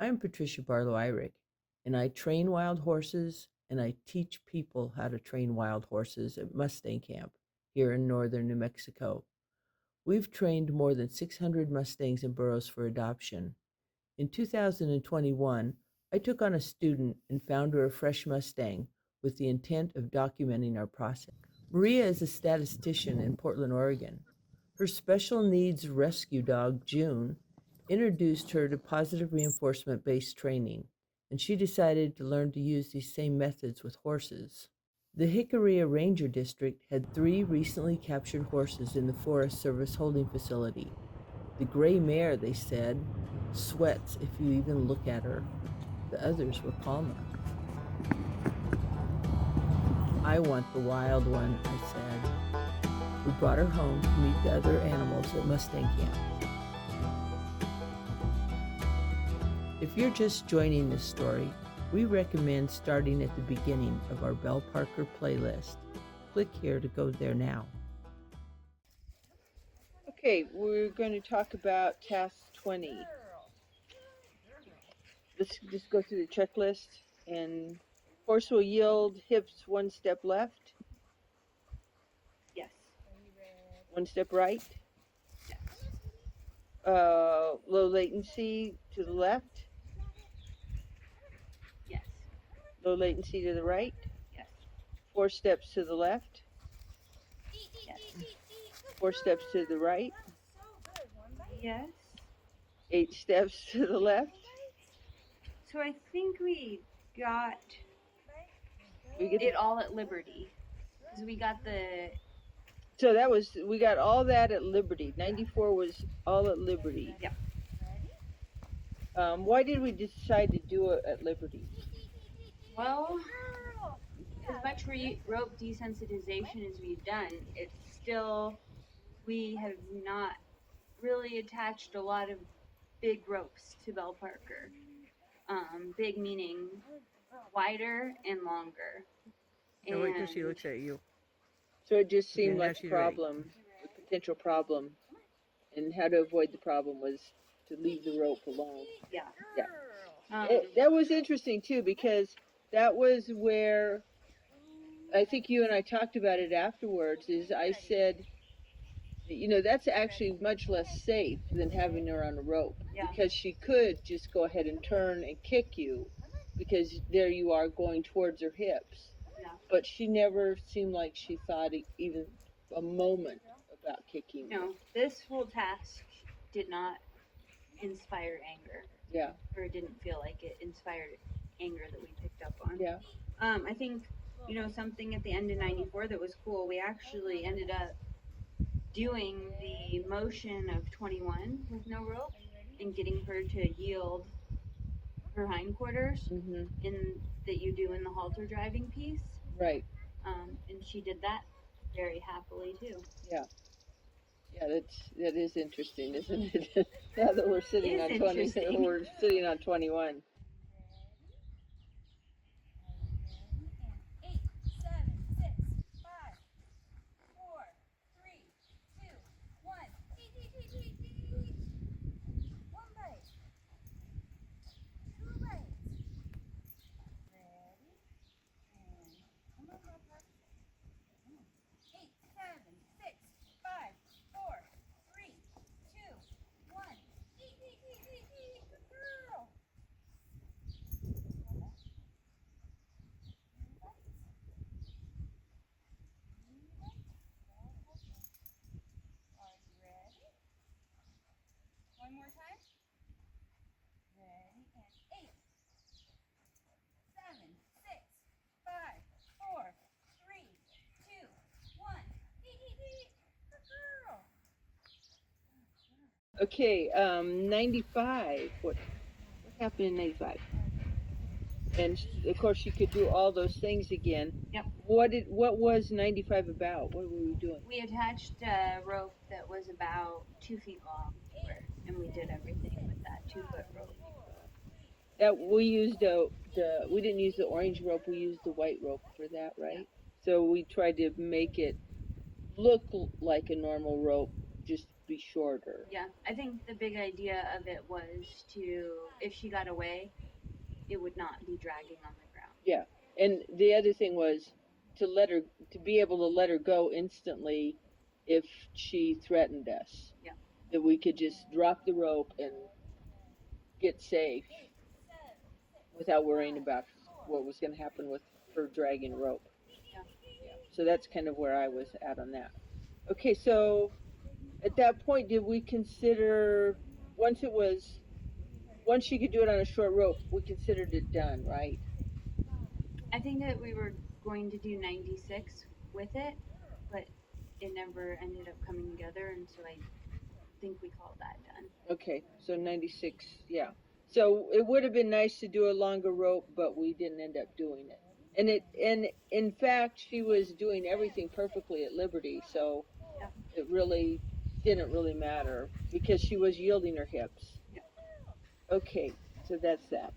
I'm Patricia Barlow-Irick, and I train wild horses and I teach people how to train wild horses at Mustang Camp here in northern New Mexico. We've trained more than 600 Mustangs and burros for adoption. In 2021, I took on a student and found her a fresh Mustang with the intent of documenting our process. Maria is a statistician in Portland, Oregon. Her special needs rescue dog, June, introduced her to positive reinforcement based training, and she decided to learn to use these same methods with horses. The Jicarilla Ranger District had 3 recently captured horses in the Forest Service holding facility. The gray mare, they said, sweats if you even look at her. The others were calmer. I want the wild one, I said. We brought her home to meet the other animals at Mustang Camp. If you're just joining this story, we recommend starting at the beginning of our Belle Parker playlist. Click here to go there now. Okay, we're going to talk about task 20. Let's just go through the checklist. And horse will yield hips 1 step left. Yes. 1 step right. Yes. Low latency to the left. Yes. Low latency to the right. Yes. 4 steps to the left. Yes. 4 steps to the right. Yes. 8 steps to the left. So I think we got We get it all at Liberty. Because we got the... So that was, we got all that at Liberty. 94 was all at Liberty. Yep. Why did we decide to do it at Liberty? Well, as much rope desensitization as we've done, it's still... We have not really attached a lot of big ropes to Belle Parker. Big meaning wider and longer. No, wait till she looks at you. So it just seemed Yeah, like a she's right. problem, a potential problem. And how to avoid the problem was to leave the rope alone. Yeah. Yeah. That was interesting too, because that was where I think you and I talked about it afterwards, is I said, you know, that's actually much less safe than having her on a rope. Yeah. Because she could just go ahead and turn and kick you, because there you are going towards her hips. Yeah. But she never seemed like she thought even a moment about kicking. No, this whole task did not inspire anger. Yeah. Or it didn't feel like it inspired anger that we picked up on. Yeah. I think, something at the end of 94 that was cool, we actually ended up doing the motion of 21 with no rope and getting her to yield her hindquarters Mm-hmm. that you do in the halter driving piece. Right. And she did that very happily too. Yeah. Yeah, that is interesting, isn't it? Now that we're sitting It on is 20, interesting. we're sitting on 21. 8, 7, 6, 5, 4, 3, 2, 1. Eat. 1 bite. 2 bites. Ready? And come on, Loper. 8, 7, 6, 5, 4, 3, 2, 1. Eat. Good girl. Are you ready? One more time. Ready and 8, 7, 6, 5, 4, 3, 2, 1. Eat. Good girl. Okay, 95. What happened in 95? And of course, she could do all those things again. Yep. What was 95 about? What were we doing? We attached a rope that was about 2 feet long, and we did everything with that 2-foot rope. That we used we didn't use the orange rope. We used the white rope for that, right? So we tried to make it look like a normal rope, just be shorter. Yeah, I think the big idea of it was to, if she got away, it would not be dragging on the ground. Yeah, and the other thing was to be able to let her go instantly if she threatened us. Yeah. That we could just drop the rope and get safe without worrying about what was going to happen with her dragging rope. Yeah. So that's kind of where I was at on that. Okay, so at that point, did we consider once she could do it on a short rope, we considered it done, right? I think that we were going to do 96 with it, but it never ended up coming together, and so I think we called that done. Okay, so 96, yeah. So it would have been nice to do a longer rope, but we didn't end up doing it. And in fact, she was doing everything perfectly at Liberty, so Yeah. it really didn't really matter because she was yielding her hips. Yeah. Okay, so that's that.